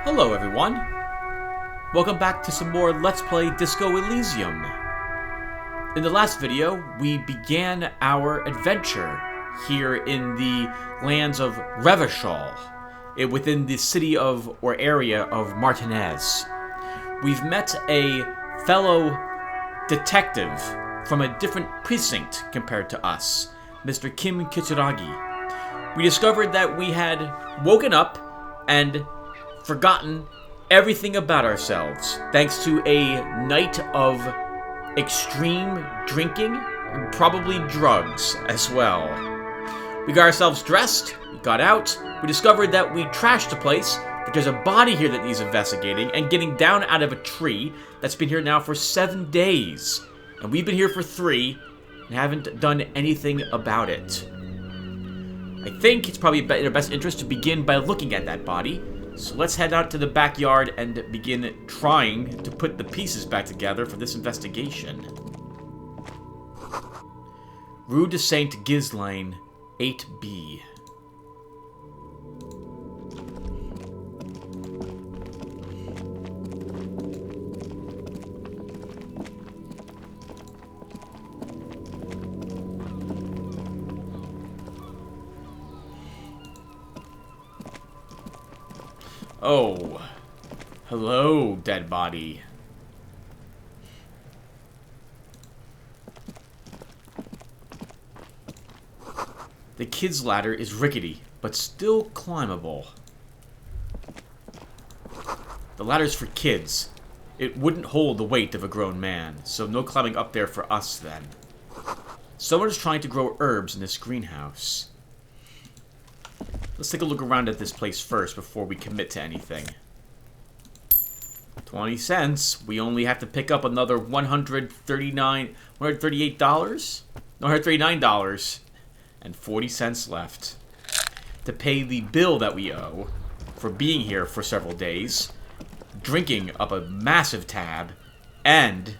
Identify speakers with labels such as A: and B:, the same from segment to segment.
A: Hello everyone! Welcome back to some more Let's Play Disco Elysium. In the last video, we began our adventure here in the lands of Revachol, within the city of, or area of Martinez. We've met a fellow detective from a different precinct compared to us, Mr. Kim Kitsuragi. We discovered that we had woken up and forgotten everything about ourselves, thanks to a night of extreme drinking, and probably drugs as well. We got ourselves dressed, we got out, we discovered that we trashed the place, that there's a body here that needs investigating, and getting down out of a tree that's been here now for 7 days. And we've been here for 3, and haven't done anything about it. I think it's probably in our best interest to begin by looking at that body. So let's head out to the backyard and begin trying to put the pieces back together for this investigation. Rue de Saint Ghislaine, 8B. Oh, hello, dead body. The kid's ladder is rickety, but still climbable. The ladder's for kids. It wouldn't hold the weight of a grown man, so no climbing up there for us then. Someone is trying to grow herbs in this greenhouse. Let's take a look around at this place first before we commit to anything. 20 cents. We only have to pick up another $138. No, $139 and 40 cents left to pay the bill that we owe for being here for several days, drinking up a massive tab, and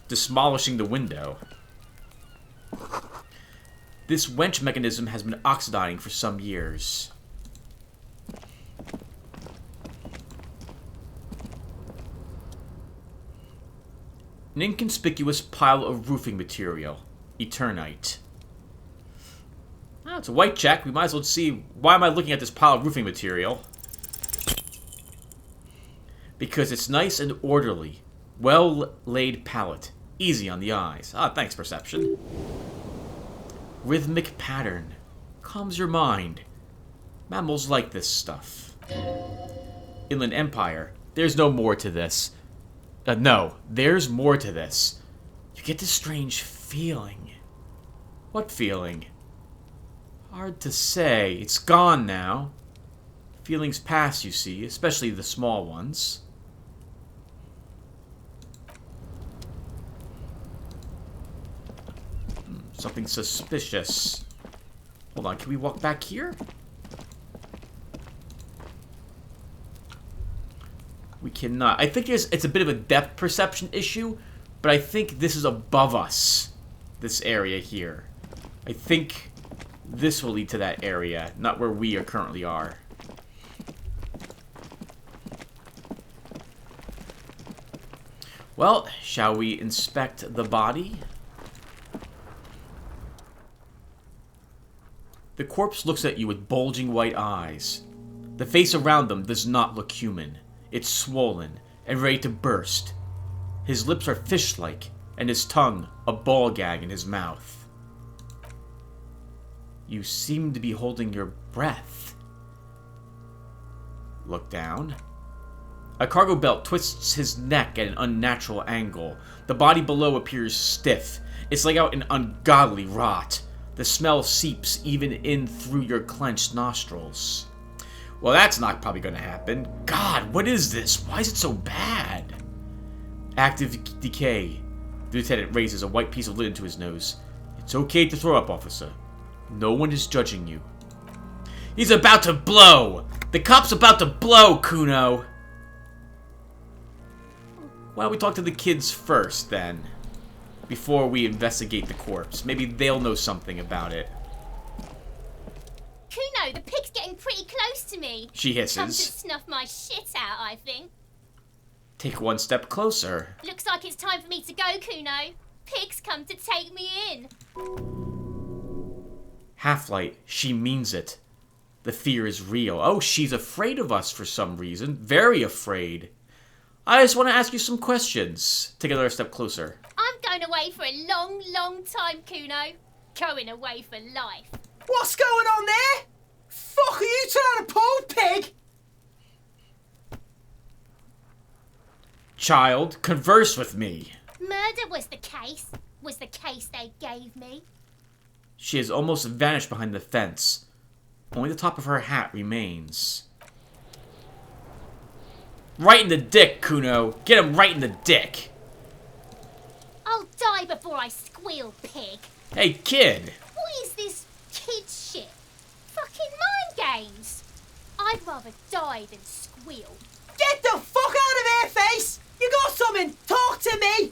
A: demolishing the window. This wench mechanism has been oxidizing for some years. An inconspicuous pile of roofing material. Eternite. Oh, it's a white check. We might as well see... Why am I looking at this pile of roofing material? Because it's nice and orderly. Well-laid palette. Easy on the eyes. Ah, thanks, perception. Rhythmic pattern. Calms your mind. Mammals like this stuff. Inland Empire. There's no more to this. No, there's more to this. You get this strange feeling. What feeling? Hard to say. It's gone now. Feelings pass, you see, especially the small ones. Something suspicious. Hold on, can we walk back here? We cannot. I think it's a bit of a depth perception issue, but I think this is above us. This area here. I think this will lead to that area, not where we currently are. Well, shall we inspect the body? The corpse looks at you with bulging white eyes. The face around them does not look human. It's swollen and ready to burst. His lips are fish-like, and his tongue a ball gag in his mouth. You seem to be holding your breath. Look down. A cargo belt twists his neck at an unnatural angle. The body below appears stiff. It's like out in ungodly rot. The smell seeps even in through your clenched nostrils. Well, that's not probably going to happen. God, what is this? Why is it so bad? Active decay. The lieutenant raises a white piece of lid into his nose. It's okay to throw up, officer. No one is judging you. He's about to blow! The cop's about to blow, Kuno! Why don't we talk to the kids first, then? Before we investigate the corpse. Maybe they'll know something about it.
B: Kuno, Kuno, the pig's getting pretty close to me.
A: She hisses.
B: Come to snuff my shit out, I think.
A: Take one step closer.
B: Looks like it's time for me to go, Kuno. Pig's come to take me in.
A: Half-Light, she means it. The fear is real. Oh, she's afraid of us for some reason. Very afraid. I just want to ask you some questions. Take another step closer.
B: I'm going away for a long, long time, Kuno. Going away for life.
C: What's going on there? Fuck are you trying to pull, pig?
A: Child, converse with me.
B: Murder was the case they gave me.
A: She has almost vanished behind the fence. Only the top of her hat remains. Right in the dick, Kuno. Get him right in the dick.
B: I'll die before I squeal, pig.
A: Hey, kid.
B: What is this kid shit? Fucking mind games. I'd rather die than squeal.
C: Get the fuck out of here, face! You got something? Talk to me!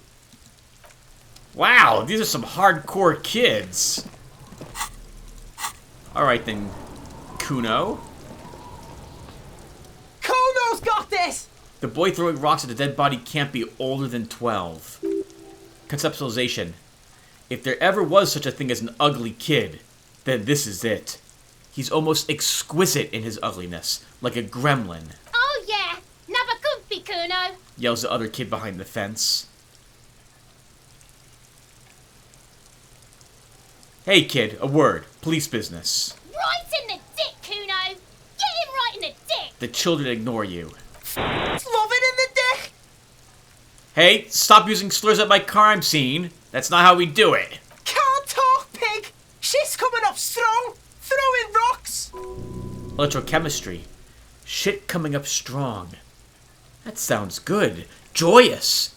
A: Wow, these are some hardcore kids. Alright then, Kuno.
C: Kuno's got this!
A: The boy throwing rocks at the dead body can't be older than 12. Conceptualization. If there ever was such a thing as an ugly kid, then this is it. He's almost exquisite in his ugliness, like a gremlin.
B: Oh yeah, never could be, Kuno.
A: Yells the other kid behind the fence. Hey kid, a word. Police business.
B: Right in the dick, Kuno. Get him right in the dick.
A: The children ignore you.
C: Love it in the dick!
A: Hey, stop using slurs at my crime scene. That's not how we do it.
C: Can't talk, pig! Shit's coming up strong! Throwing rocks!
A: Electrochemistry. Shit coming up strong. That sounds good. Joyous.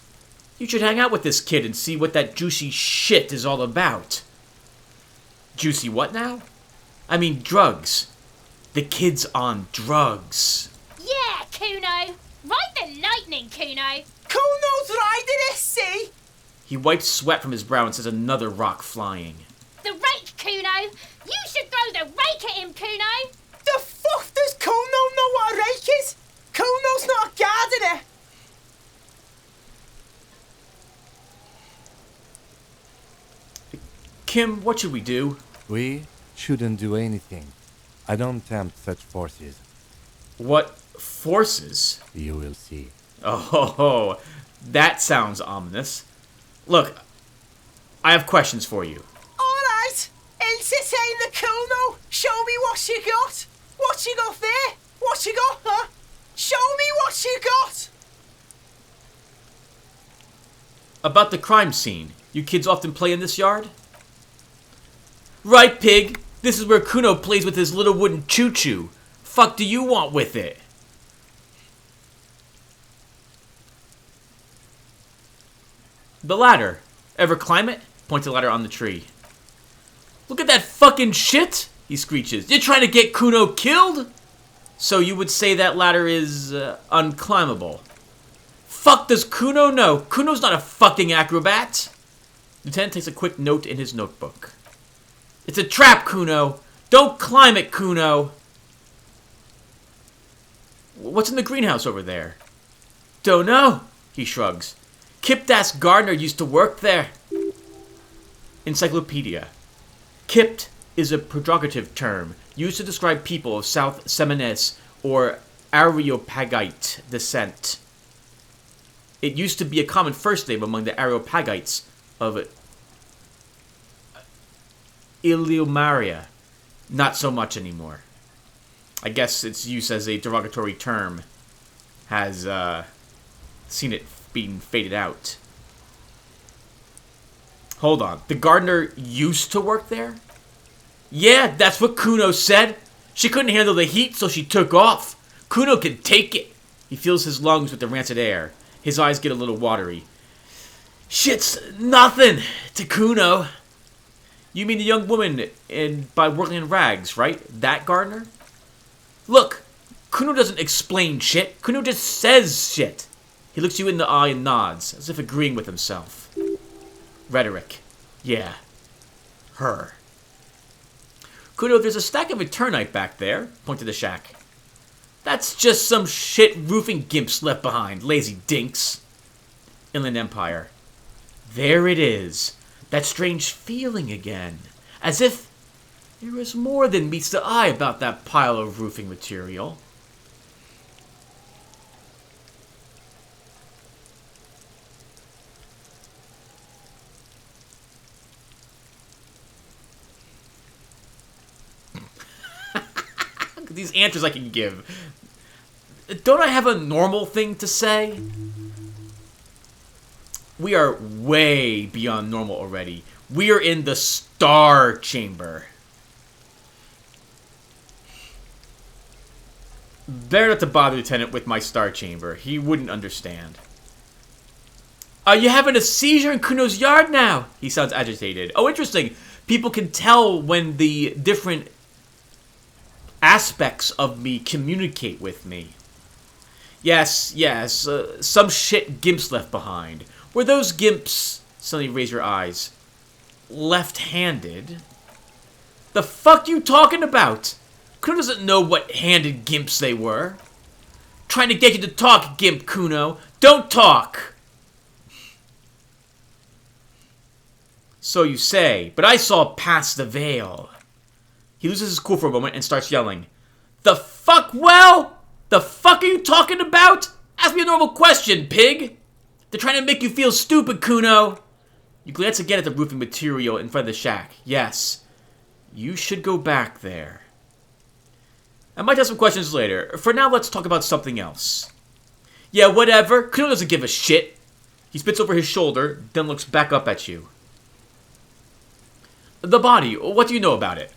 A: You should hang out with this kid and see what that juicy shit is all about. Juicy what now? I mean drugs. The kid's on drugs.
B: Yeah, Kuno. Ride the lightning, Kuno.
C: Kuno's riding it, see?
A: He wipes sweat from his brow and says another rock flying.
B: The rake, Kuno. You should throw the rake at him, Kuno.
C: The fuck does Kuno know what a rake is? Kuno's not a gardener.
A: Kim, what should we do?
D: We shouldn't do anything. I don't tempt such forces.
A: What forces?
D: You will see.
A: Oh, that sounds ominous. Look, I have questions for you.
C: Alright, entertain the Kuno. Show me what you got. What you got there? What you got, huh? Show me what you got.
A: About the crime scene. You kids often play in this yard? Right, pig. This is where Kuno plays with his little wooden choo-choo. Fuck do you want with it? The ladder. Ever climb it? Points the ladder on the tree. Look at that fucking shit, he screeches. You're trying to get Kuno killed? So you would say that ladder is unclimbable. Fuck does Kuno know? Kuno's not a fucking acrobat. Lieutenant takes a quick note in his notebook. It's a trap, Kuno. Don't climb it, Kuno. What's in the greenhouse over there? Don't know, he shrugs. Kipt-ass gardener used to work there. Encyclopedia. Kipt is a pejorative term used to describe people of South Seminese or Areopagite descent. It used to be a common first name among the Areopagites of Elysium. Not so much anymore. I guess its use as a derogatory term has seen it being faded out. Hold on. The gardener used to work there? Yeah, that's what Kuno said. She couldn't handle the heat, so she took off. Kuno can take it. He fills his lungs with the rancid air. His eyes get a little watery. Shit's nothing to Kuno. You mean the young woman by working in rags, right? That gardener? Look, Kuno doesn't explain shit. Kuno just says shit. He looks you in the eye and nods, as if agreeing with himself. Rhetoric. Yeah. Her. Kuno, there's a stack of Eternite back there. Point to the shack. That's just some shit roofing gimps left behind. Lazy dinks. Inland Empire. There it is. That strange feeling again. As if there was more than meets the eye about that pile of roofing material. These answers I can give. Don't I have a normal thing to say? We are way beyond normal already. We are in the Star Chamber. Better not to bother Lieutenant with my Star Chamber. He wouldn't understand. Are you having a seizure in Kuno's yard now? He sounds agitated. Oh, interesting. People can tell when the different aspects of me communicate with me. Yes, some shit gimps left behind. Were those gimps, suddenly raise your eyes, left-handed? The fuck you talking about? Kuno doesn't know what handed gimps they were. Trying to get you to talk, Gimp Kuno. Don't talk! So you say, but I saw past the veil. He loses his cool for a moment and starts yelling. The fuck, well? The fuck are you talking about? Ask me a normal question, pig. They're trying to make you feel stupid, Kuno. You glance again at the roofing material in front of the shack. Yes, you should go back there. I might have some questions later. For now, let's talk about something else. Yeah, whatever. Kuno doesn't give a shit. He spits over his shoulder, then looks back up at you. The body, what do you know about it?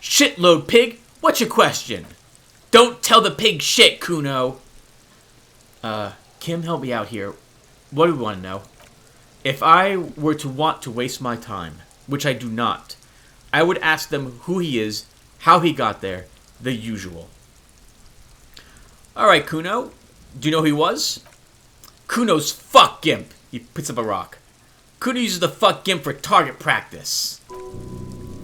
A: Shitload, pig. What's your question? Don't tell the pig shit, Kuno. Kim, help me out here. What do we want to know? If I were to want to waste my time, which I do not, I would ask them who he is, how he got there, the usual. Alright, Kuno. Do you know who he was? Kuno's fuck gimp. He picks up a rock. Kuno uses the fuck gimp for target practice.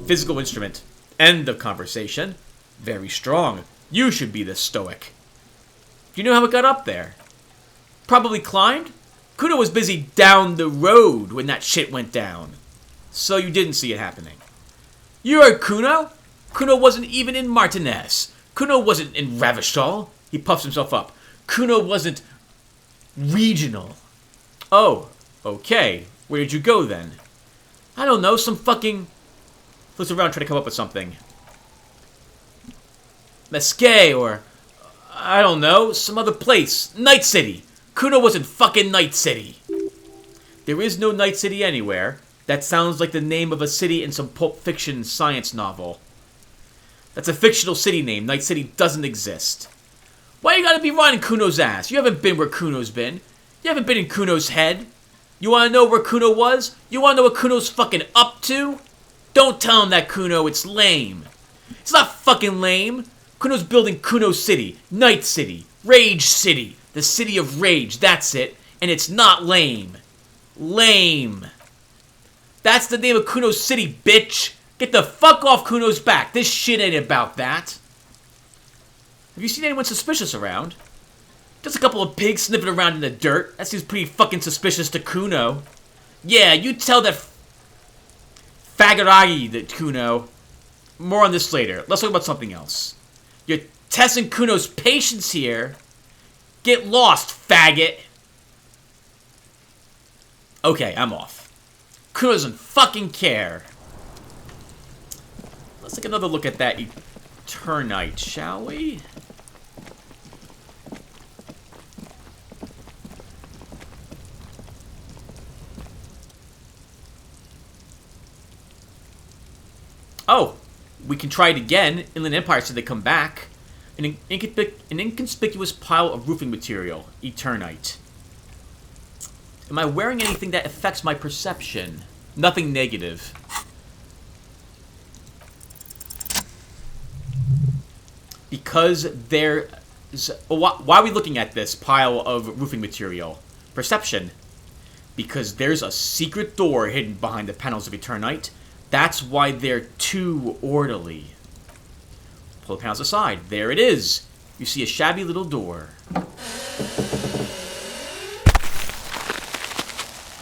A: Physical instrument. End of conversation. Very strong. You should be the stoic. Do you know how it got up there? Probably climbed? Kuno was busy down the road when that shit went down. So you didn't see it happening. You heard Kuno? Kuno wasn't even in Martinez. Kuno wasn't in Revachol. He puffs himself up. Kuno wasn't regional. Oh, okay. Where did you go then? I don't know, some fucking... Looks around trying to come up with something. Mesquite or... I don't know, some other place. Night City. Kuno was in fucking Night City. There is no Night City anywhere. That sounds like the name of a city in some Pulp Fiction science novel. That's a fictional city name. Night City doesn't exist. Why you gotta be riding Kuno's ass? You haven't been where Kuno's been. You haven't been in Kuno's head. You wanna know where Kuno was? You wanna know what Kuno's fucking up to? Don't tell him that, Kuno. It's lame. It's not fucking lame. Kuno's building Kuno City. Night City. Rage City. The City of Rage. That's it. And it's not lame. Lame. That's the name of Kuno City, bitch. Get the fuck off Kuno's back. This shit ain't about that. Have you seen anyone suspicious around? Just a couple of pigs sniffing around in the dirt. That seems pretty fucking suspicious to Kuno. Yeah, you tell that faggoty that Kuno. More on this later. Let's talk about something else. You're testing Kuno's patience here. Get lost, faggot. Okay, I'm off. Kuno doesn't fucking care. Let's take another look at that Eternite, shall we? Oh, we can try it again. Inland Empire said they come back. An inconspicuous pile of roofing material. Eternite. Am I wearing anything that affects my perception? Nothing negative. Because there's... Why are we looking at this pile of roofing material? Perception. Because there's a secret door hidden behind the panels of Eternite. That's why they're too orderly. Pull the panels aside. There it is. You see a shabby little door.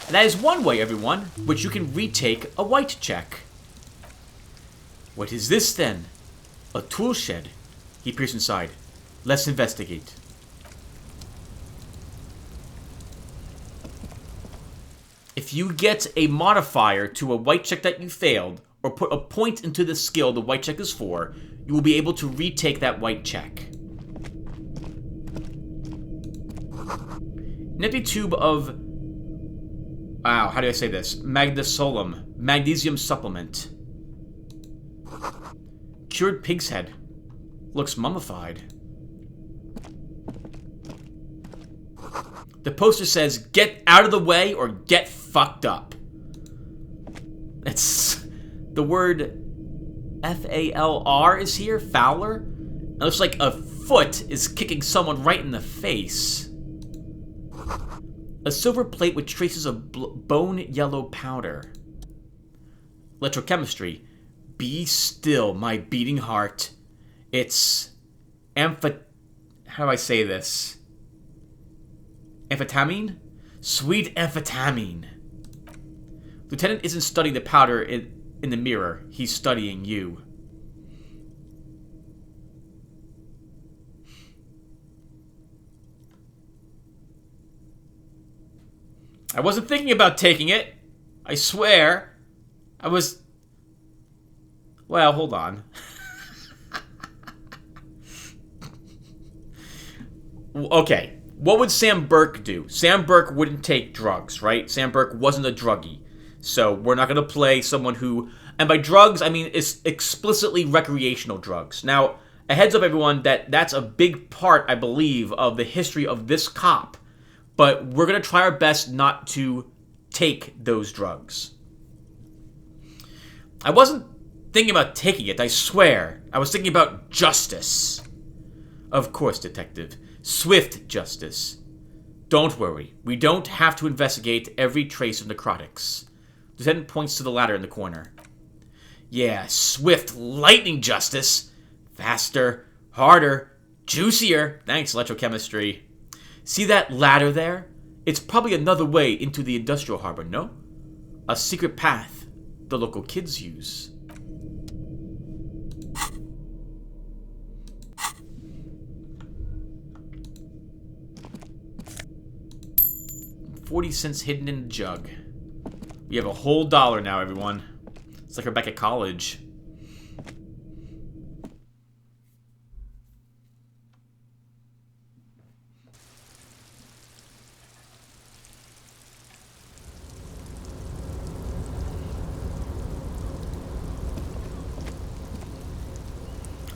A: And that is one way, everyone, which you can retake a white check. What is this, then? A tool shed. He peers inside. Let's investigate. If you get a modifier to a white check that you failed, or put a point into the skill the white check is for, you will be able to retake that white check. An empty tube of... Wow, how do I say this? Magnesolum. Magnesium supplement. Cured pig's head. Looks mummified. The poster says, get out of the way or get fucked up. It's... The word F-A-L-R is here, Fowler. It looks like a foot is kicking someone right in the face. A silver plate with traces of bone yellow powder. Electrochemistry. Be still, my beating heart. It's how do I say this? Amphetamine? Sweet amphetamine. Lieutenant isn't studying the powder in the mirror. He's studying you. I wasn't thinking about taking it. I swear. I was... Well, hold on. Okay. What would Sam Burke do? Sam Burke wouldn't take drugs, right? Sam Burke wasn't a druggie. So we're not going to play someone who... And by drugs, I mean it's explicitly recreational drugs. Now, a heads up, everyone, that's a big part, I believe, of the history of this cop. But we're going to try our best not to take those drugs. I wasn't thinking about taking it, I swear. I was thinking about justice. Of course, Detective. Swift justice. Don't worry. We don't have to investigate every trace of necrotics. Lieutenant points to the ladder in the corner. Yeah, swift lightning justice. Faster, harder, juicier. Thanks, electrochemistry. See that ladder there? It's probably another way into the industrial harbor, no? A secret path the local kids use. $0.40 hidden in the jug. We have a whole $1 now, everyone. It's like we're back at college.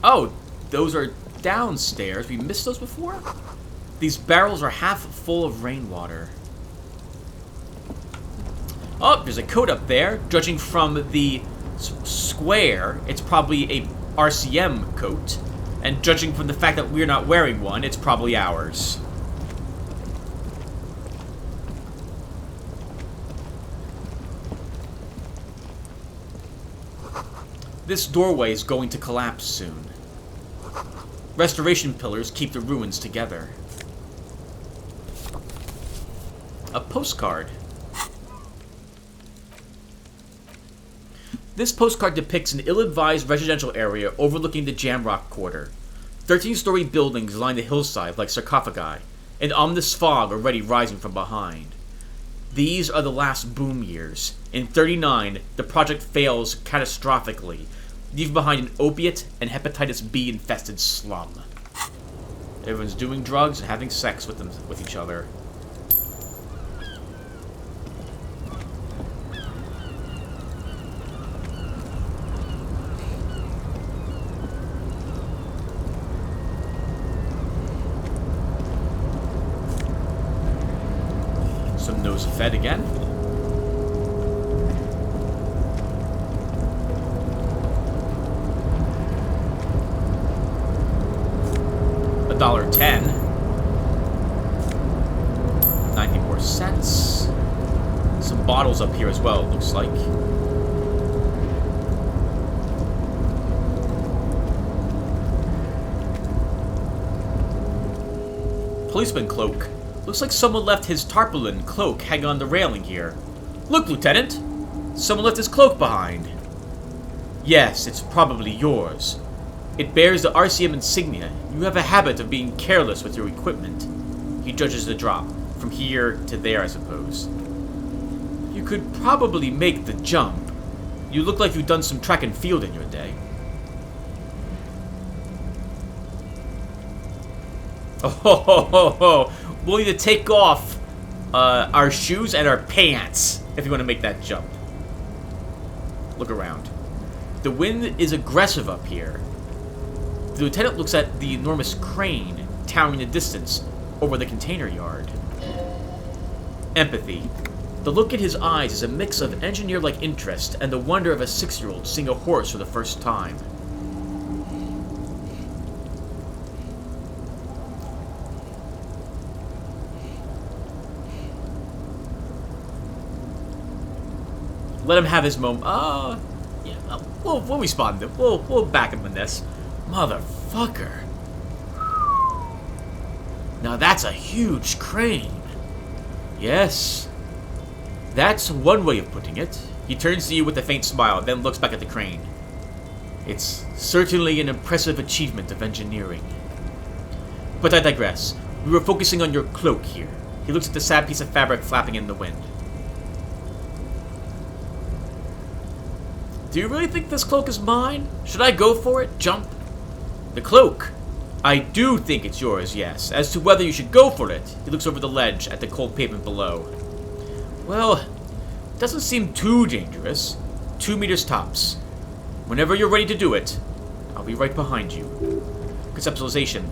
A: Oh, those are downstairs. We missed those before? These barrels are half full of rainwater. Oh, there's a coat up there. Judging from the square, it's probably a RCM coat. And judging from the fact that we're not wearing one, it's probably ours. This doorway is going to collapse soon. Restoration pillars keep the ruins together. A postcard. This postcard depicts an ill-advised residential area overlooking the Jamrock Quarter. 13-story buildings line the hillside like sarcophagi, an ominous fog already rising from behind. These are the last boom years. In 39, the project fails catastrophically, leaving behind an opiate and hepatitis B infested slum. Everyone's doing drugs and having sex with each other. Some nose fed again. $1.10. 90 more cents. Some bottles up here as well, it looks like. policeman cloak. Looks like someone left his tarpaulin cloak hanging on the railing here. Look, Lieutenant! Someone left his cloak behind. Yes, it's probably yours. It bears the RCM insignia. You have a habit of being careless with your equipment. He judges the drop. From here to there, I suppose. You could probably make the jump. You look like you've done some track and field in your day. Oh, we'll need to take off our shoes and our pants if you want to make that jump. Look around. The wind is aggressive up here. The lieutenant looks at the enormous crane towering in the distance over the container yard. Empathy. The look in his eyes is a mix of engineer-like interest and the wonder of a 6-year-old seeing a horse for the first time. Let him have his moment. Yeah, we'll respond to him. We'll back him in this. Motherfucker. Now that's a huge crane. Yes. That's one way of putting it. He turns to you with a faint smile, then looks back at the crane. It's certainly an impressive achievement of engineering. But I digress. We were focusing on your cloak here. He looks at the sad piece of fabric flapping in the wind. Do you really think this cloak is mine? Should I go for it? Jump? The cloak. I do think it's yours, yes. As to whether you should go for it, he looks over the ledge at the cold pavement below. Well, it doesn't seem too dangerous. 2 meters tops. Whenever you're ready to do it, I'll be right behind you. Conceptualization.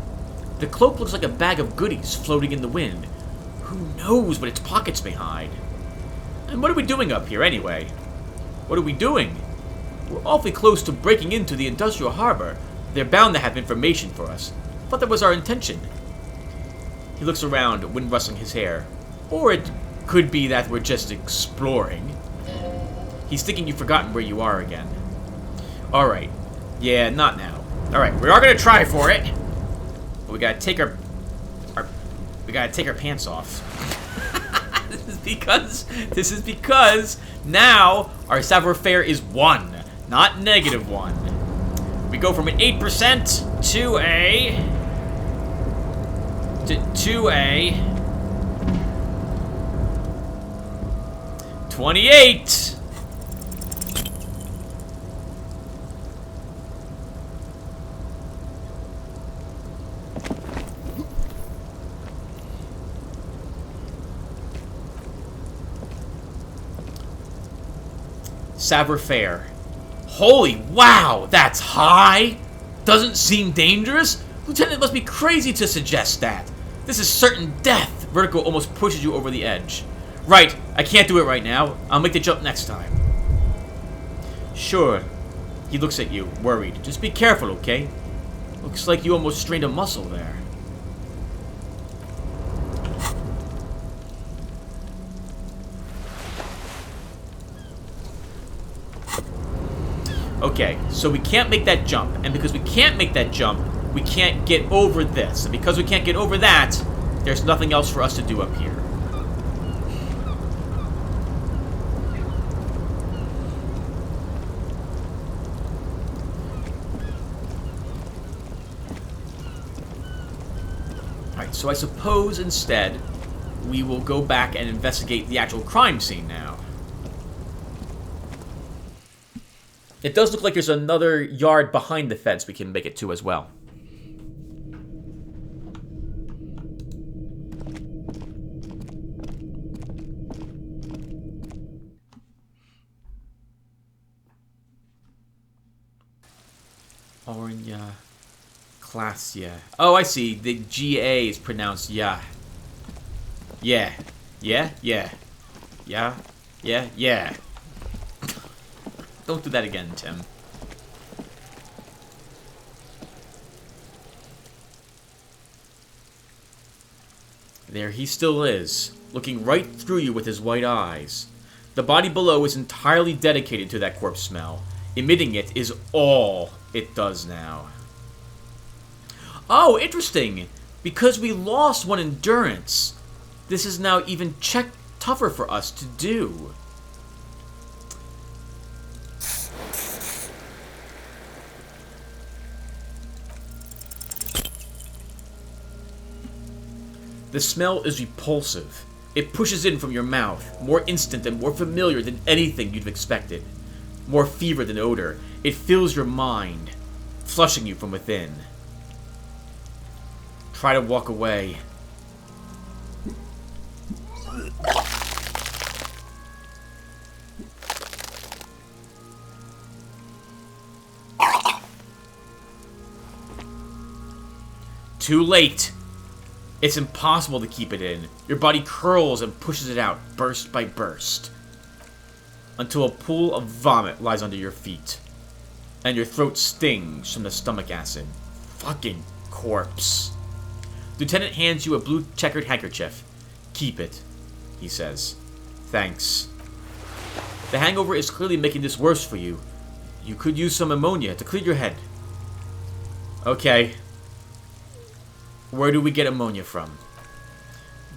A: The cloak looks like a bag of goodies floating in the wind. Who knows what its pockets may hide? And what are we doing up here, anyway? What are we doing? We're awfully close to breaking into the industrial harbor. They're bound to have information for us. Thought that was our intention. He looks around, wind rustling his hair. Or it could be that we're just exploring. He's thinking you've forgotten where you are again. Alright. Yeah, not now. Alright, we are gonna try for it. But we gotta take our pants off. This is because now our savoir-faire is 1, not -1. We go from an 8% to a 28. Savoir-faire. Holy wow, that's high! Doesn't seem dangerous? Lieutenant must be crazy to suggest that. This is certain death. Vertical almost pushes you over the edge. Right, I can't do it right now. I'll make the jump next time. Sure. He looks at you, worried. Just be careful, okay? Looks like you almost strained a muscle there. Okay, so we can't make that jump. And because we can't make that jump, we can't get over this. And because we can't get over that, there's nothing else for us to do up here. Alright, so I suppose instead we will go back and investigate the actual crime scene now. It does look like there's another yard behind the fence we can make it to as well. Ornya. Class, yeah. Oh, I see. The GA is pronounced yeah. Yeah. Yeah? Yeah. Yeah? Yeah? Yeah. Don't do that again, Tim. There he still is, looking right through you with his white eyes. The body below is entirely dedicated to that corpse smell. Emitting it is all it does now. Oh, interesting! Because we lost one endurance, this is now even tougher for us to do. The smell is repulsive. It pushes in from your mouth, more instant and more familiar than anything you'd have expected. More fever than odor. It fills your mind, flushing you from within. Try to walk away. Too late. It's impossible to keep it in. Your body curls and pushes it out, burst by burst, until a pool of vomit lies under your feet, and your throat stings from the stomach acid. Fucking corpse. Lieutenant hands you a blue checkered handkerchief. Keep it, he says. Thanks. The hangover is clearly making this worse for you. You could use some ammonia to clear your head. Okay. Where do we get ammonia from?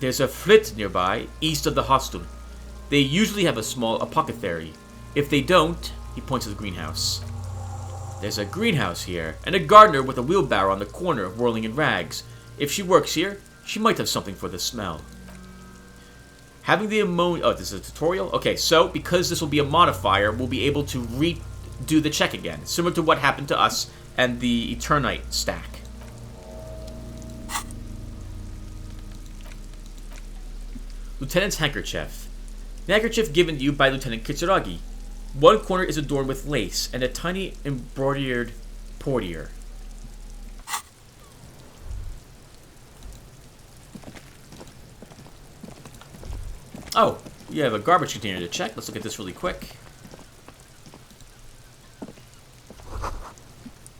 A: There's a flit nearby, east of the hostel. They usually have a small apothecary. If they don't, he points to the greenhouse. There's a greenhouse here, and a gardener with a wheelbarrow on the corner whirling in rags. If she works here, she might have something for the smell. Having the ammonia... Oh, this is a tutorial? Okay, so because this will be a modifier, we'll be able to redo the check again, similar to what happened to us and the Eternite stack. Lieutenant's handkerchief. The handkerchief given to you by Lieutenant Kitsuragi. One corner is adorned with lace and a tiny embroidered portiere. Oh, you have a garbage container to check. Let's look at this really quick.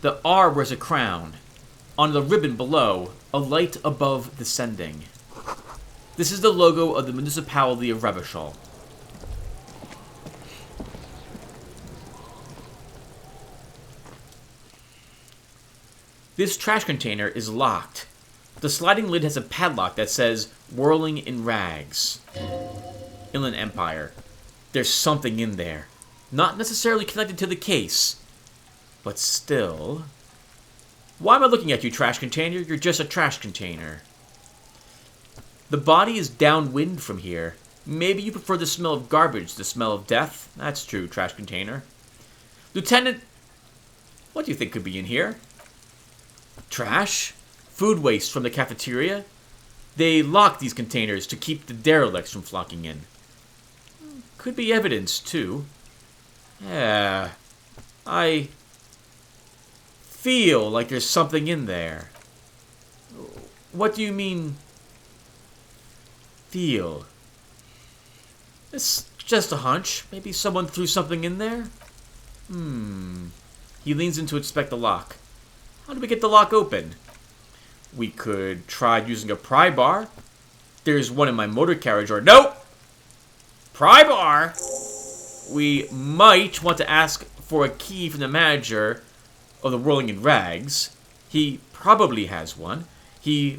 A: The R wears a crown. On the ribbon below, a light above the sending. This is the logo of the municipality of Revachol. This trash container is locked. The sliding lid has a padlock that says, "Whirling in Rags." Inland Empire. There's something in there. Not necessarily connected to the case. But still... Why am I looking at you, trash container? You're just a trash container. The body is downwind from here. Maybe you prefer the smell of garbage to the smell of death. That's true, trash container. Lieutenant, what do you think could be in here? Trash? Food waste from the cafeteria? They lock these containers to keep the derelicts from flocking in. Could be evidence, too. Yeah, I feel like there's something in there. What do you mean... feel? It's just a hunch. Maybe someone threw something in there? He leans in to inspect the lock. How do we get the lock open? We could try using a pry bar. There's one in my motor carriage, or... Nope! Pry bar! We might want to ask for a key from the manager of the Whirling in Rags. He probably has one. He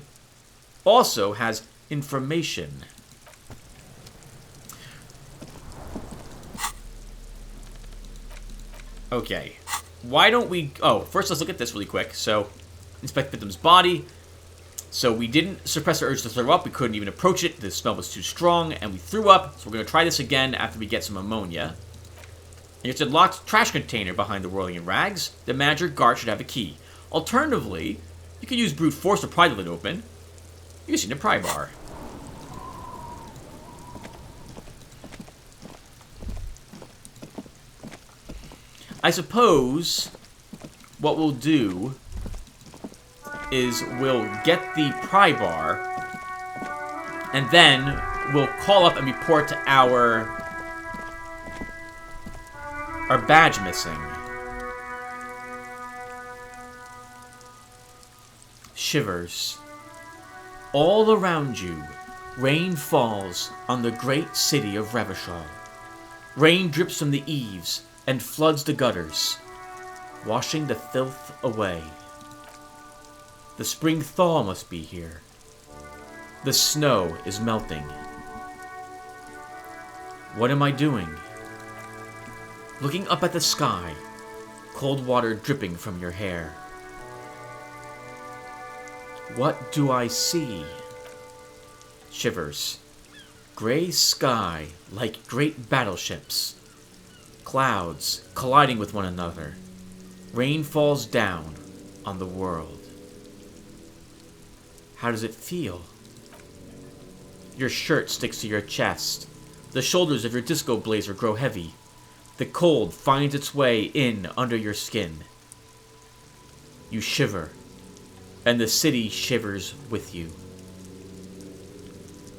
A: also has information. Okay. Why don't we... Oh, first let's look at this really quick. So, inspect victim's body. So we didn't suppress the urge to throw up. We couldn't even approach it. The smell was too strong, and we threw up. So we're going to try this again after we get some ammonia. And it's a locked trash container behind the Whirling in Rags. The manager guard should have a key. Alternatively, you could use brute force to pry the lid open using a pry bar. I suppose what we'll do is we'll get the pry bar, and then we'll call up and report to our badge missing. Shivers. All around you, rain falls on the great city of Revachol. Rain drips from the eaves and floods the gutters, washing the filth away. The spring thaw must be here. The snow is melting. What am I doing? Looking up at the sky, cold water dripping from your hair. What do I see? Shivers. Gray sky like great battleships. Clouds colliding with one another. Rain falls down on the world. How does it feel? Your shirt sticks to your chest. The shoulders of your disco blazer grow heavy. The cold finds its way in under your skin. You shiver, and the city shivers with you.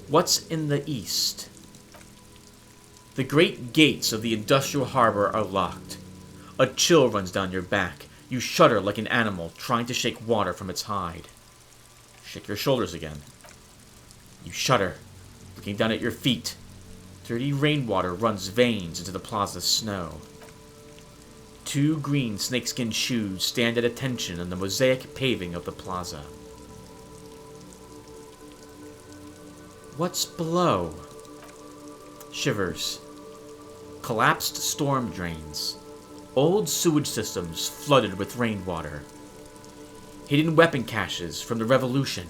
A: What's in the east? The great gates of the industrial harbor are locked. A chill runs down your back. You shudder like an animal trying to shake water from its hide. Shake your shoulders again. You shudder, looking down at your feet. Dirty rainwater runs veins into the plaza's snow. Two green snakeskin shoes stand at attention on the mosaic paving of the plaza. What's below? Shivers. Collapsed storm drains. Old sewage systems flooded with rainwater. Hidden weapon caches from the Revolution.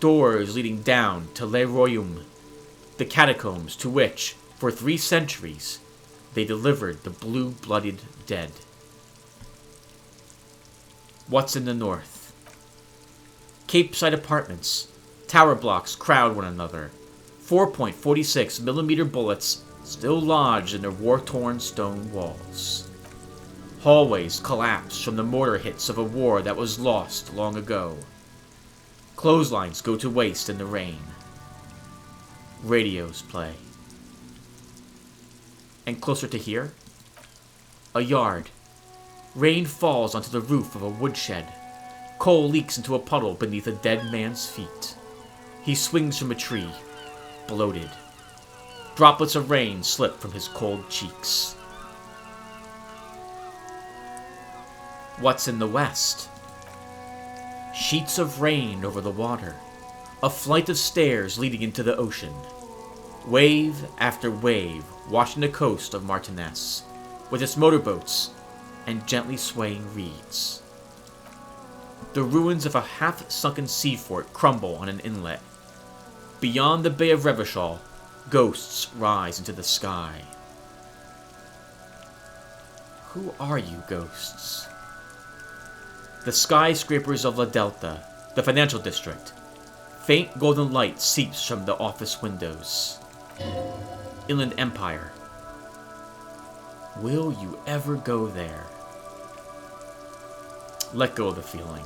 A: Doors leading down to Le Royaume, the catacombs to which, for 3 centuries, they delivered the blue-blooded dead. What's in the north? Capeside apartments. Tower blocks crowd one another. 4.46mm bullets still lodged in their war-torn stone walls. Hallways collapse from the mortar hits of a war that was lost long ago. Clotheslines go to waste in the rain. Radios play. And closer to here, a yard. Rain falls onto the roof of a woodshed. Coal leaks into a puddle beneath a dead man's feet. He swings from a tree, bloated. Droplets of rain slip from his cold cheeks. What's in the west? Sheets of rain over the water. A flight of stairs leading into the ocean. Wave after wave washing the coast of Martinez, with its motorboats and gently swaying reeds. The ruins of a half-sunken sea fort crumble on an inlet. Beyond the Bay of Revachol, ghosts rise into the sky. Who are you, ghosts? The skyscrapers of La Delta, the financial district. Faint golden light seeps from the office windows. Inland Empire. Will you ever go there? Let go of the feeling.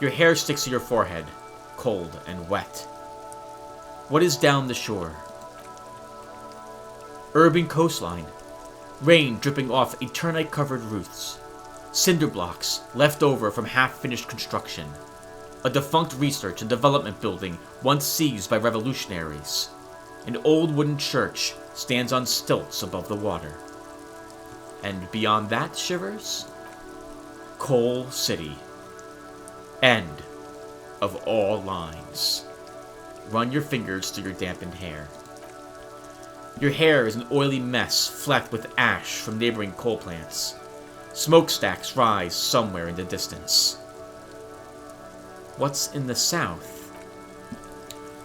A: Your hair sticks to your forehead, cold and wet. What is down the shore? Urban coastline. Rain dripping off eternite-covered roofs. Cinder blocks left over from half-finished construction. A defunct research and development building once seized by revolutionaries. An old wooden church stands on stilts above the water. And beyond that, Shivers? Coal City. End of all lines. Run your fingers through your dampened hair. Your hair is an oily mess flecked with ash from neighboring coal plants. Smokestacks rise somewhere in the distance. What's in the south?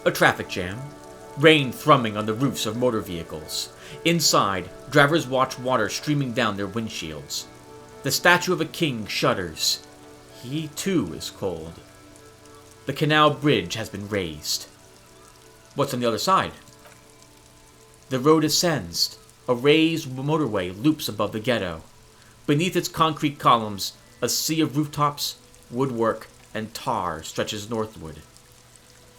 A: A traffic jam. Rain thrumming on the roofs of motor vehicles. Inside, drivers watch water streaming down their windshields. The statue of a king shudders. He too is cold. The canal bridge has been raised. What's on the other side? The road ascends. A raised motorway loops above the ghetto. Beneath its concrete columns, a sea of rooftops, woodwork, and tar stretches northward.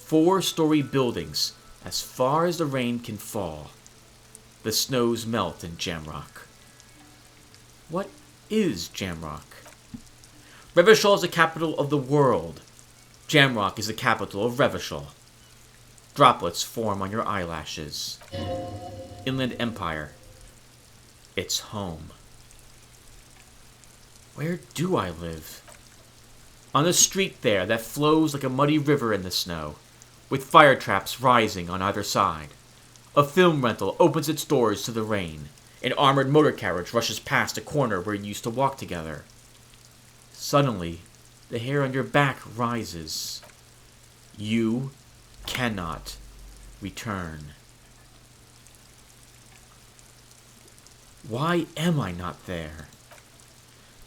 A: 4-story buildings, as far as the rain can fall. The snows melt in Jamrock. What is Jamrock? Revachol is the capital of the world. Jamrock is the capital of Revachol. Droplets form on your eyelashes. Inland Empire. It's home. Where do I live? On a street there that flows like a muddy river in the snow, with fire traps rising on either side, a film rental opens its doors to the rain. An armored motor carriage rushes past a corner where you used to walk together. Suddenly, the hair on your back rises. You cannot return. Why am I not there?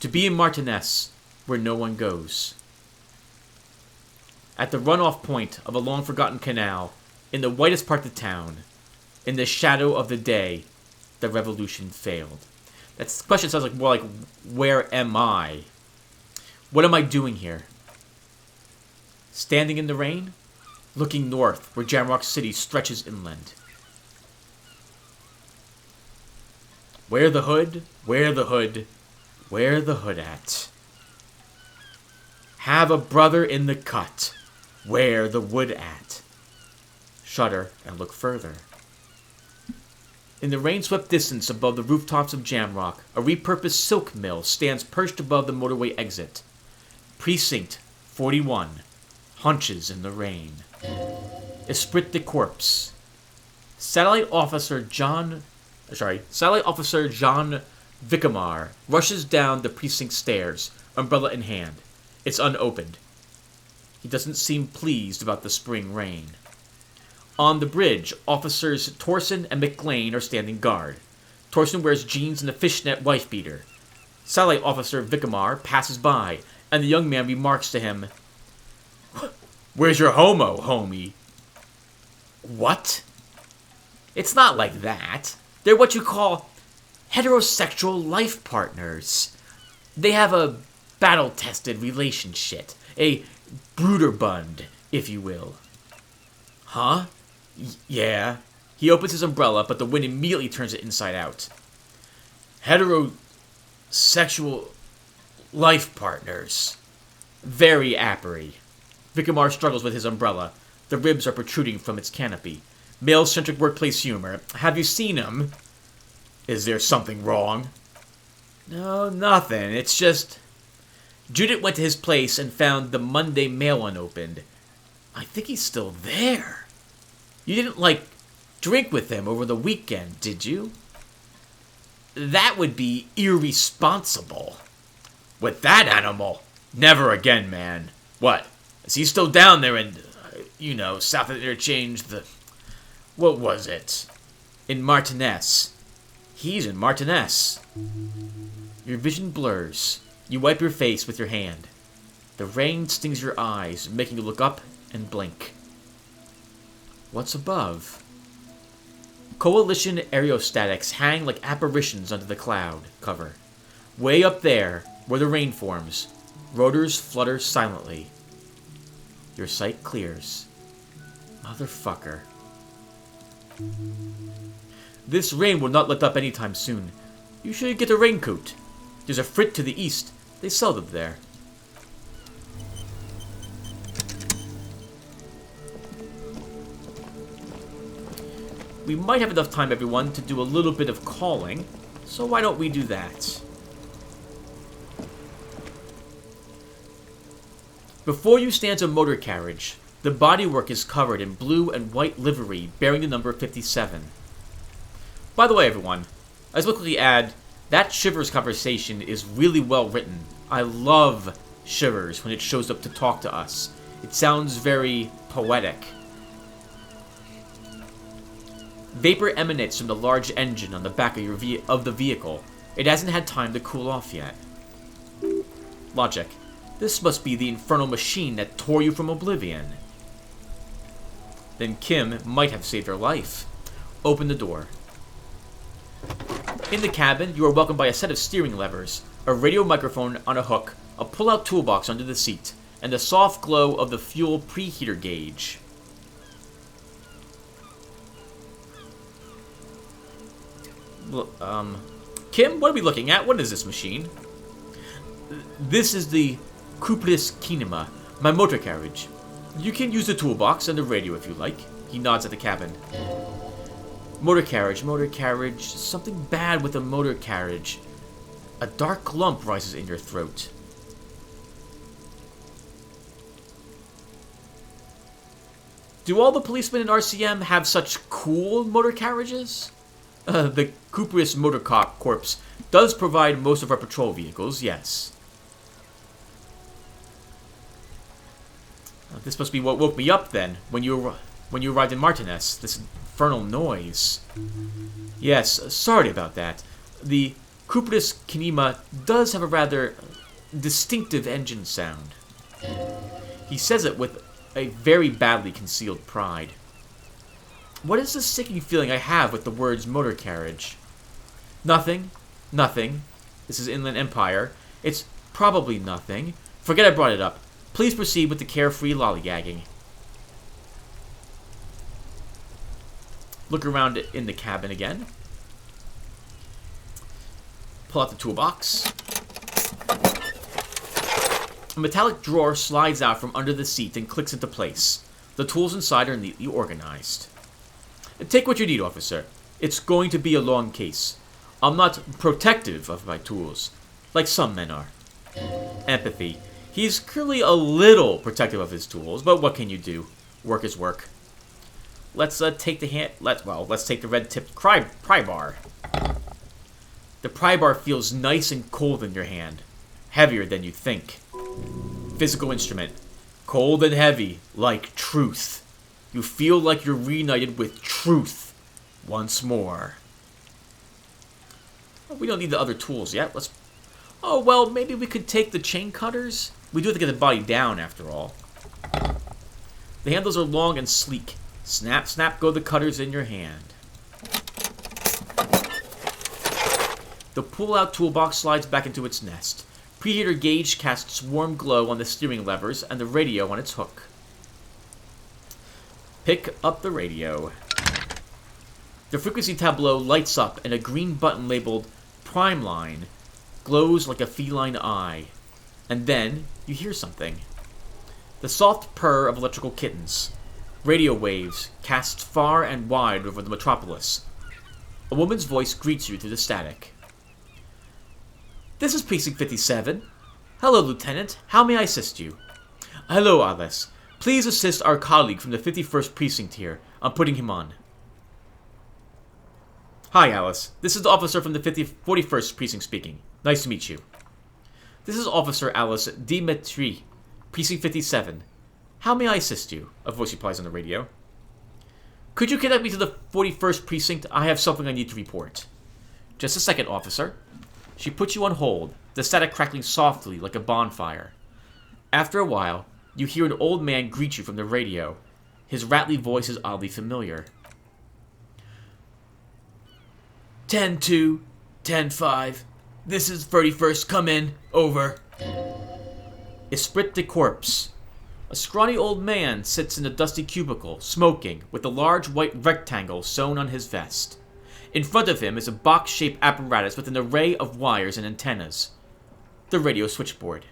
A: To be in Martinez, where no one goes. At the runoff point of a long-forgotten canal, in the whitest part of town, in the shadow of the day, the revolution failed. That question sounds like more like, where am I? What am I doing here? Standing in the rain? Looking north, where Jamrock City stretches inland. Where the hood? Where the hood? Where the hood at? Have a brother in the cut. Where the wood at? Shudder and look further. In the rain-swept distance above the rooftops of Jamrock, a repurposed silk mill stands perched above the motorway exit. Precinct 41 hunches in the rain. Esprit de Corps. Satellite Officer John Vicamar rushes down the precinct stairs, umbrella in hand. It's unopened. He doesn't seem pleased about the spring rain. On the bridge, officers Torson and McLean are standing guard. Torson wears jeans and a fishnet wife beater. Satellite Officer Vicamar passes by, and the young man remarks to him, "Where's your homo, homie?" What? It's not like that. They're what you call heterosexual life partners. They have a battle-tested relationship. A Bruderbund, if you will. Huh? Yeah. He opens his umbrella, but the wind immediately turns it inside out. Heterosexual life partners. Very appery. Vicamar struggles with his umbrella. The ribs are protruding from its canopy. Male-centric workplace humor. Have you seen him? Is there something wrong? No, nothing. It's just... Judith went to his place and found the Monday mail unopened. I think he's still there. You didn't, drink with him over the weekend, did you? That would be irresponsible. With that animal? Never again, man. What? Is he still down there in, south of the interchange, what was it? In Martinez. He's in Martinez. Your vision blurs. You wipe your face with your hand. The rain stings your eyes, making you look up and blink. What's above? Coalition aerostatics hang like apparitions under the cloud cover. Way up there, where the rain forms, rotors flutter silently. Your sight clears. Motherfucker. This rain will not let up anytime soon. You should get a raincoat. There's a frit to the east. They sell them there. We might have enough time, everyone, to do a little bit of calling. So why don't we do that? Before you stands a motor carriage. The bodywork is covered in blue and white livery bearing the number 57. By the way, everyone, I just quickly add, that Shivers conversation is really well written. I love Shivers when it shows up to talk to us. It sounds very poetic. Vapor emanates from the large engine on the back of the vehicle. It hasn't had time to cool off yet. Logic. This must be the infernal machine that tore you from oblivion. Then Kim might have saved her life. Open the door. In the cabin, you are welcomed by a set of steering levers, a radio microphone on a hook, a pull-out toolbox under the seat, and the soft glow of the fuel preheater gauge. Kim, what are we looking at? What is this machine? This is the Cuplis Kinema, my motor carriage. You can use the toolbox and the radio if you like. He nods at the cabin. Motor carriage. Something bad with the motor carriage. A dark lump rises in your throat. Do all the policemen in RCM have such cool motor carriages? The Cuprius Motor Corps does provide most of our patrol vehicles, yes. This must be what woke me up then, when you arrived in Martinez. This infernal noise. Yes, sorry about that. The Cuprius Kinema does have a rather distinctive engine sound. He says it with a very badly concealed pride. What is the sickening feeling I have with the words motor carriage? Nothing. Nothing. This is Inland Empire. It's probably nothing. Forget I brought it up. Please proceed with the carefree lollygagging. Look around in the cabin again. Pull out the toolbox. A metallic drawer slides out from under the seat and clicks into place. The tools inside are neatly organized. Take what you need, officer. It's going to be a long case. I'm not protective of my tools, like some men are. Empathy. He's clearly a little protective of his tools, but what can you do? Work is work. Let's take the red-tipped pry bar. The pry bar feels nice and cold in your hand, heavier than you think. Physical instrument, cold and heavy, like truth. You feel like you're reunited with truth once more. We don't need the other tools yet. Oh, well, maybe we could take the chain cutters? We do have to get the body down, after all. The handles are long and sleek. Snap, snap go the cutters in your hand. The pull-out toolbox slides back into its nest. Preheater gauge casts warm glow on the steering levers and the radio on its hook. Pick up the radio. The frequency tableau lights up and a green button labeled Prime Line glows like a feline eye. And then you hear something. The soft purr of electrical kittens. Radio waves cast far and wide over the metropolis. A woman's voice greets you through the static. This is Precinct 57. Hello, Lieutenant. How may I assist you? Hello, Alice. Please assist our colleague from the 51st Precinct here. I'm putting him on. Hi, Alice. This is the officer from the 41st Precinct speaking. Nice to meet you. This is Officer Alice Dimitri, Precinct 57. How may I assist you? A voice replies on the radio. Could you connect me to the 41st Precinct? I have something I need to report. Just a second, officer. She puts you on hold, the static crackling softly like a bonfire. After a while, you hear an old man greet you from the radio. His rattly voice is oddly familiar. 10-2, 10-5. This is 31st, come in, over. Esprit de Corps. A scrawny old man sits in a dusty cubicle, smoking, with a large white rectangle sewn on his vest. In front of him is a box-shaped apparatus with an array of wires and antennas. The radio switchboard.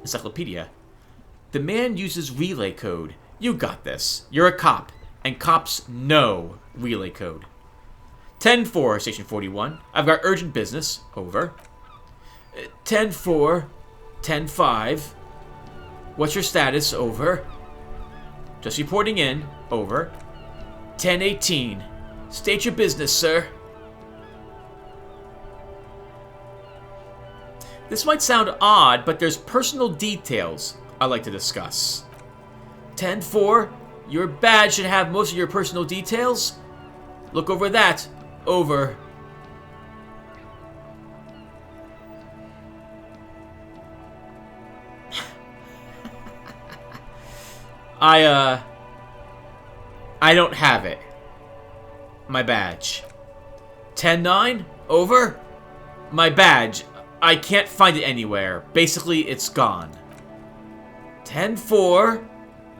A: Encyclopedia. The man uses relay code. You got this. You're a cop, and cops know relay code. 10-4, Station 41. I've got urgent business. Over. 10-4, 10-5. What's your status? Over. Just reporting in. Over. 10-18. State your business, sir. This might sound odd, but there's personal details I'd like to discuss. 10-4. Your badge should have most of your personal details. Look over that. Over. I don't have it. My badge. 10-9? Over? My badge. I can't find it anywhere. Basically, it's gone. 10-4.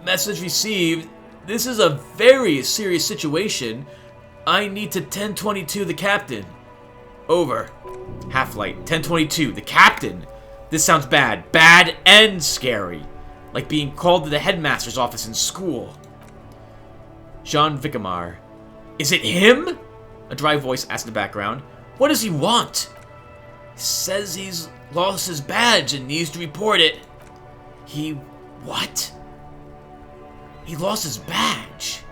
A: Message received. This is a very serious situation. I need to 10-22 the captain. Over. Half-light. 10-22. The captain? This sounds bad. Bad and scary. Like being called to the headmaster's office in school. Jean Vicamar. Is it him? A dry voice asks in the background. What does he want? He says he's lost his badge and needs to report it. He... what? He lost his badge.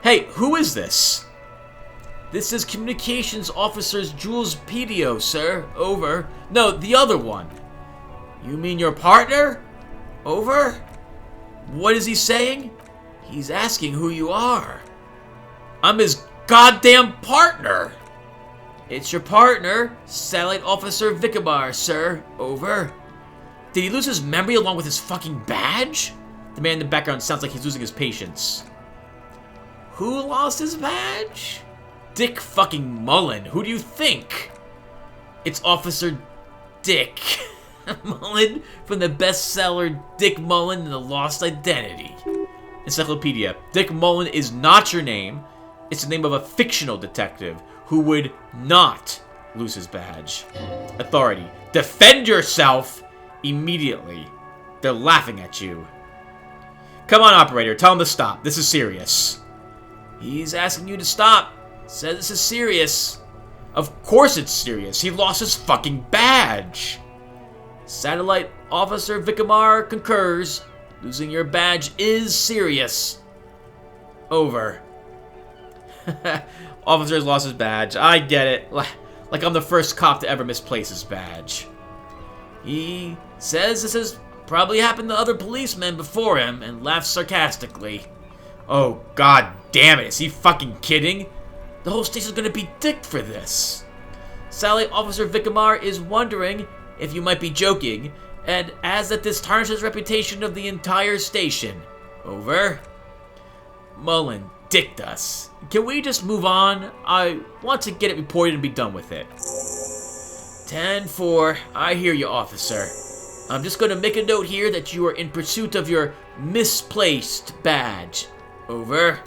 A: Hey, who is this? This is Communications Officers Jules Pedio, sir. Over. No, the other one. You mean your partner? Over. What is he saying? He's asking who you are. I'm his goddamn partner. It's your partner, Satellite Officer Vicamar, sir. Over. Did he lose his memory along with his fucking badge? The man in the background sounds like he's losing his patience. Who lost his badge? Dick fucking Mullen. Who do you think? It's Officer Dick Mullen from the bestseller Dick Mullen and the Lost Identity. Encyclopedia. Dick Mullen is not your name. It's the name of a fictional detective who would not lose his badge. Authority. Defend yourself immediately. They're laughing at you. Come on, operator. Tell him to stop. This is serious. He's asking you to stop. Says this is serious. Of course it's serious. He lost his fucking badge. Satellite Officer Vicamar concurs. Losing your badge is serious. Over. Officer's lost his badge. I get it. Like I'm the first cop to ever misplace his badge. He says this has probably happened to other policemen before him and laughs sarcastically. Oh, god damn it. Is he fucking kidding? The whole station's gonna be dicked for this. Satellite Officer Vicamar is wondering if you might be joking, and adds that this tarnishes the reputation of the entire station. Over. Mullen dicked us. Can we just move on? I want to get it reported and be done with it. 10-4. I hear you, officer. I'm just going to make a note here that you are in pursuit of your misplaced badge. Over.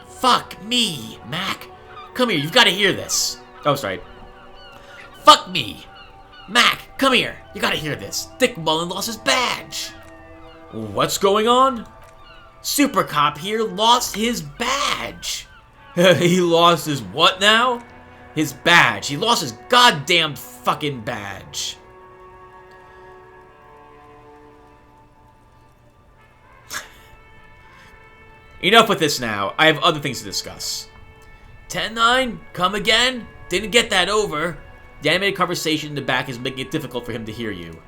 A: Fuck me, Mac. Come here, you've got to hear this. Oh, sorry. Fuck me. Mac, come here. You gotta hear this. Dick Mullen lost his badge. What's going on? Super Cop here lost his badge. He lost his what now? His badge. He lost his goddamn fucking badge. Enough with this now. I have other things to discuss. 10-9, come again? Didn't get that over. The animated conversation in the back is making it difficult for him to hear you.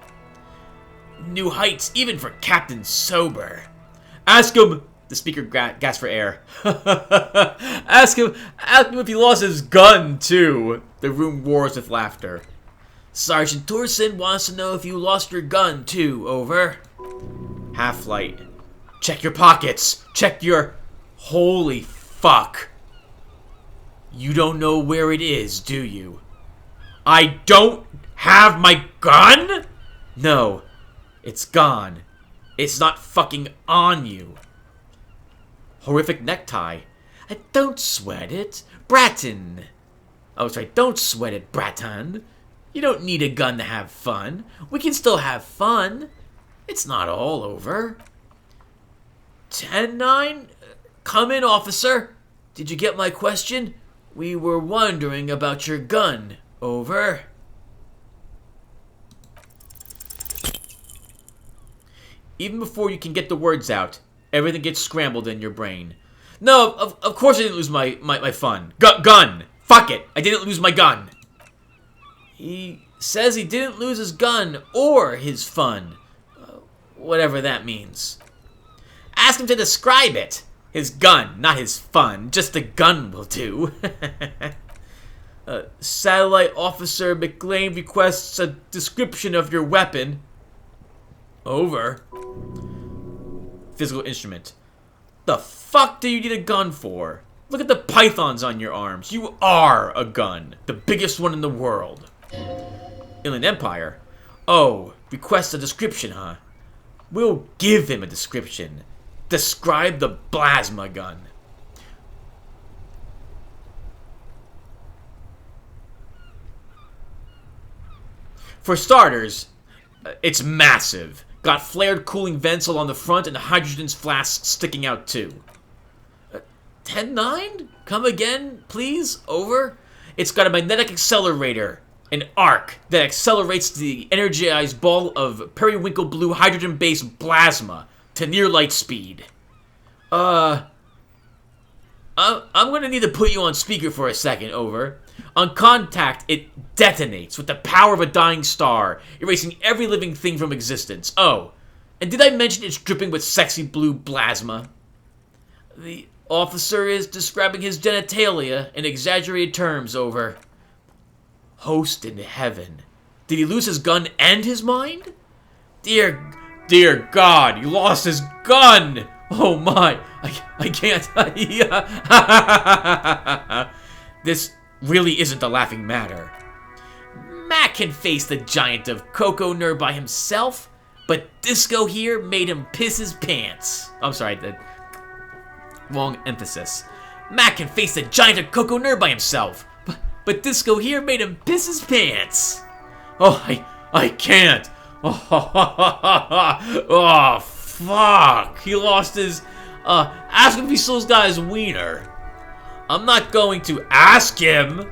A: New heights, even for Captain Sober. Ask him, the speaker gasped for air. Ask him if he lost his gun, too. The room roars with laughter. Sergeant Torsen wants to know if you lost your gun, too. Over. Half-light. Check your pockets. Check your... Holy fuck. You don't know where it is, do you? I don't have my gun? No, it's gone. It's not fucking on you. Horrific necktie. Don't sweat it, Bratton. Oh, sorry, don't sweat it, Bratton. You don't need a gun to have fun. We can still have fun. It's not all over. 10-9? Come in, officer. Did you get my question? We were wondering about your gun. Over. Even before you can get the words out, everything gets scrambled in your brain. No, of course I didn't lose my fun. Gun! Fuck it! I didn't lose my gun! He says he didn't lose his gun or his fun. Whatever that means. Ask him to describe it! His gun, not his fun. Just the gun will do. Satellite Officer McLean requests a description of your weapon. Over. Physical instrument. The fuck do you need a gun for? Look at the pythons on your arms. You are a gun. The biggest one in the world. Inland Empire. Oh, request a description, huh? We'll give him a description. Describe the plasma gun. For starters, it's massive. Got flared cooling vents along the front and hydrogen flasks sticking out too. 10-9? Come again, please? Over? It's got a magnetic accelerator An arc that accelerates the energized ball of periwinkle blue hydrogen-based plasma to near light speed. I'm gonna need to put you on speaker for a second, over. On contact, it detonates with the power of a dying star, erasing every living thing from existence. Oh, and did I mention it's dripping with sexy blue plasma? The officer is describing his genitalia in exaggerated terms, over. Host in heaven. Did he lose his gun and his mind? Dear God, he lost his gun! Oh my, I can't. This really isn't a laughing matter. Mac can face the giant of Coco Nerd by himself, but Disco here made him piss his pants. I'm sorry, the wrong emphasis. Mac can face the giant of Coco Nerd by himself, but Disco here made him piss his pants. Oh, I can't. Oh, fuck. He lost his, ask him if he still's got his wiener. I'm not going to ask him.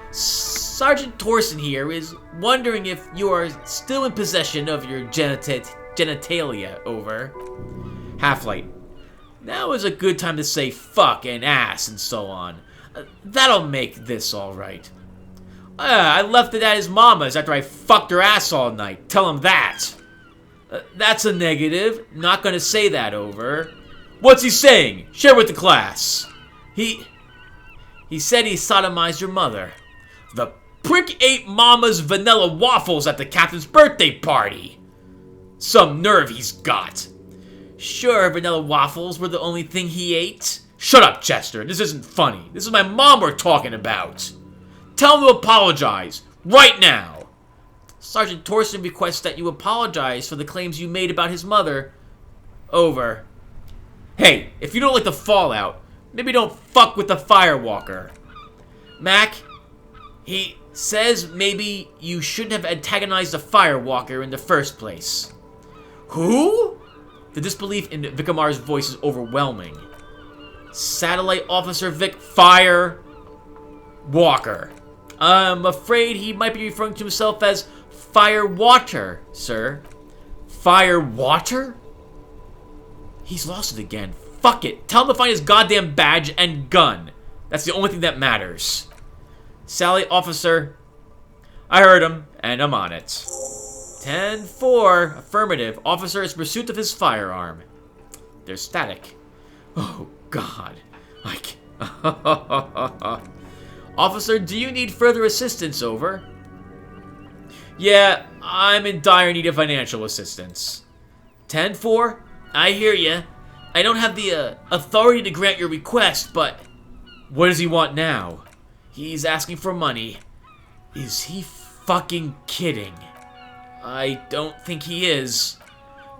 A: Sergeant Torsen here is wondering if you are still in possession of your genitalia, over. Half-Light. Now is a good time to say fuck and ass and so on. That'll make this alright. I left it at his mama's after I fucked her ass all night. Tell him that. That's a negative. Not gonna say that, over. What's he saying? Share with the class. He said he sodomized your mother. The prick ate mama's vanilla waffles at the captain's birthday party. Some nerve he's got. Sure, vanilla waffles were the only thing he ate. Shut up, Chester. This isn't funny. This is my mom we're talking about. Tell him to apologize. Right now. Sergeant Torsen requests that you apologize for the claims you made about his mother. Over. Hey, if you don't like the fallout, maybe don't fuck with the Firewalker. Mac, he says maybe you shouldn't have antagonized the Firewalker in the first place. Who? The disbelief in Vicamar's voice is overwhelming. Satellite Officer Vic Firewalker. I'm afraid he might be referring to himself as Firewater, sir. Firewater? He's lost it again. Fuck it. Tell him to find his goddamn badge and gun. That's the only thing that matters. Sally Officer. I heard him, and I'm on it. 10-4. Affirmative. Officer is in pursuit of his firearm. There's static. Oh, God. Officer, do you need further assistance, over? Yeah, I'm in dire need of financial assistance. 10-4. I hear ya. I don't have the authority to grant your request, but what does he want now? He's asking for money. Is he fucking kidding? I don't think he is.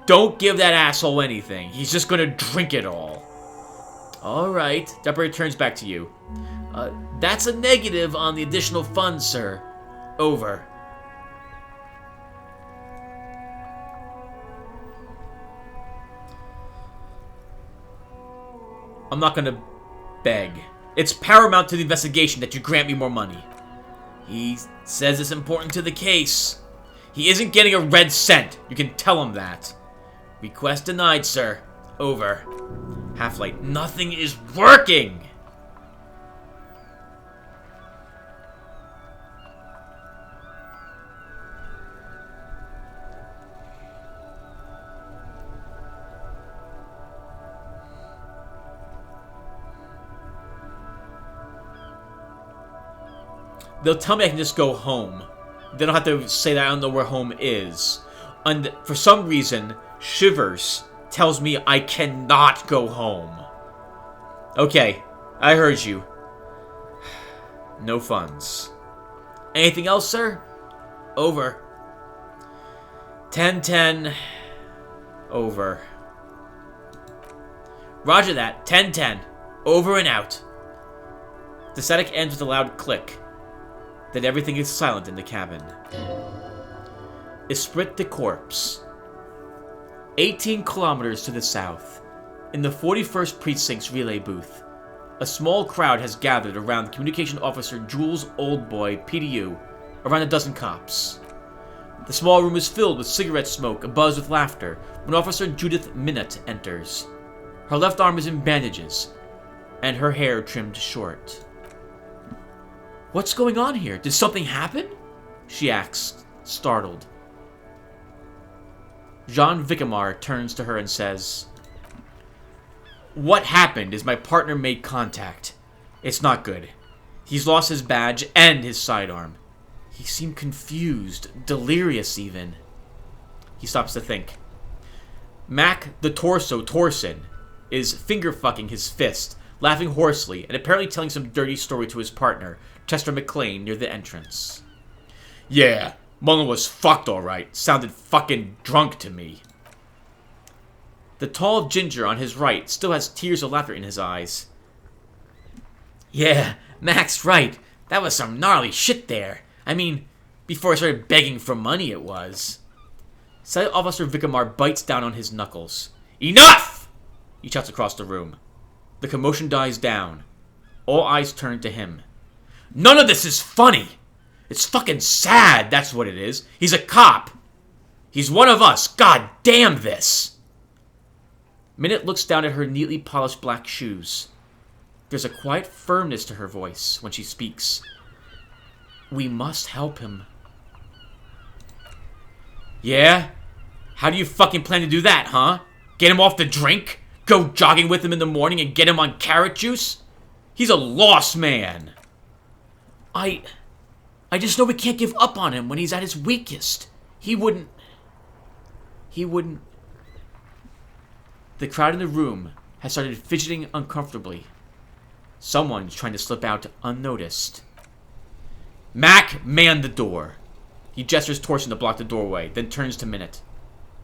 A: Don't give that asshole anything. He's just gonna drink it all. Alright, Deputy turns back to you. That's a negative on the additional funds, sir. Over. I'm not gonna beg. It's paramount to the investigation that you grant me more money. He says it's important to the case. He isn't getting a red cent. You can tell him that. Request denied, sir. Over. Half-Light. Nothing is working! They'll tell me I can just go home. They don't have to say that I don't know where home is. And for some reason, Shivers tells me I cannot go home. Okay, I heard you. No funds. Anything else, sir? Over. 10-10. Over. Roger that. 10-10. Over and out. The static ends with a loud click. Then everything is silent in the cabin. Esprit de Corps. 18 kilometers to the south, in the 41st Precinct's relay booth, A small crowd has gathered around Communication Officer Jules Oldboy, PDU, around a dozen cops. The small room is filled with cigarette smoke, abuzz with laughter, when Officer Judith Minot enters. Her left arm is in bandages, and her hair trimmed short. "What's going on here? Did something happen?" she asks, startled. Jean Vicamar turns to her and says, "What happened is my partner made contact. It's not good. He's lost his badge and his sidearm. He seemed confused, delirious even." He stops to think. Mac the Torso Torson is finger-fucking his fist, laughing hoarsely, and apparently telling some dirty story to his partner, Chester McLean, near the entrance. "Yeah, Mullen was fucked alright. Sounded fucking drunk to me." The tall ginger on his right still has tears of laughter in his eyes. "Yeah, Mac's right. That was some gnarly shit there. I mean, before I started begging for money it was." Silent Officer Vicamar bites down on his knuckles. "Enough!" he shouts across the room. The commotion dies down. All eyes turn to him. "None of this is funny. It's fucking sad, that's what it is. He's a cop. He's one of us. God damn this." Minute looks down at her neatly polished black shoes. There's a quiet firmness to her voice when she speaks. "We must help him." "Yeah? How do you fucking plan to do that, huh? Get him off the drink? Go jogging with him in the morning and get him on carrot juice? He's a lost man." I just know we can't give up on him when he's at his weakest. He wouldn't... The crowd in the room has started fidgeting uncomfortably. Someone's trying to slip out unnoticed. Mac, man the door. He gestures Torson to block the doorway, then turns to Minute.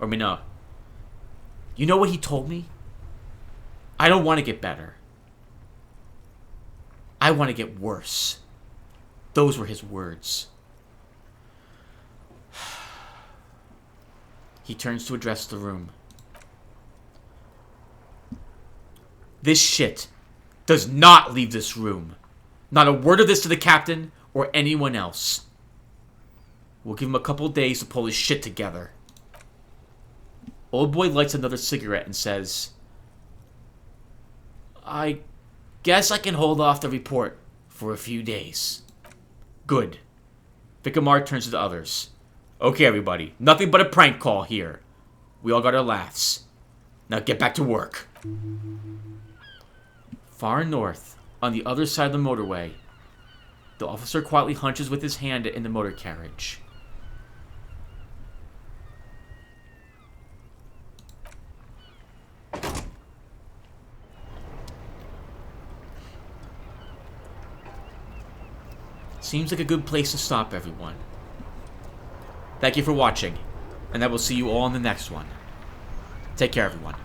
A: Or Minot. "You know what he told me? I don't want to get better. I want to get worse." Those were his words. He turns to address the room. "This shit does not leave this room. Not a word of this to the captain or anyone else. We'll give him a couple days to pull his shit together." Old boy lights another cigarette and says, "I guess I can hold off the report for a few days." "Good." Vicamar turns to the others. "Okay, everybody. Nothing but a prank call here. We all got our laughs. Now get back to work." Far north, on the other side of the motorway, the officer quietly hunches with his hand in the motor carriage. Seems like a good place to stop, everyone. Thank you for watching, and I will see you all in the next one. Take care, everyone.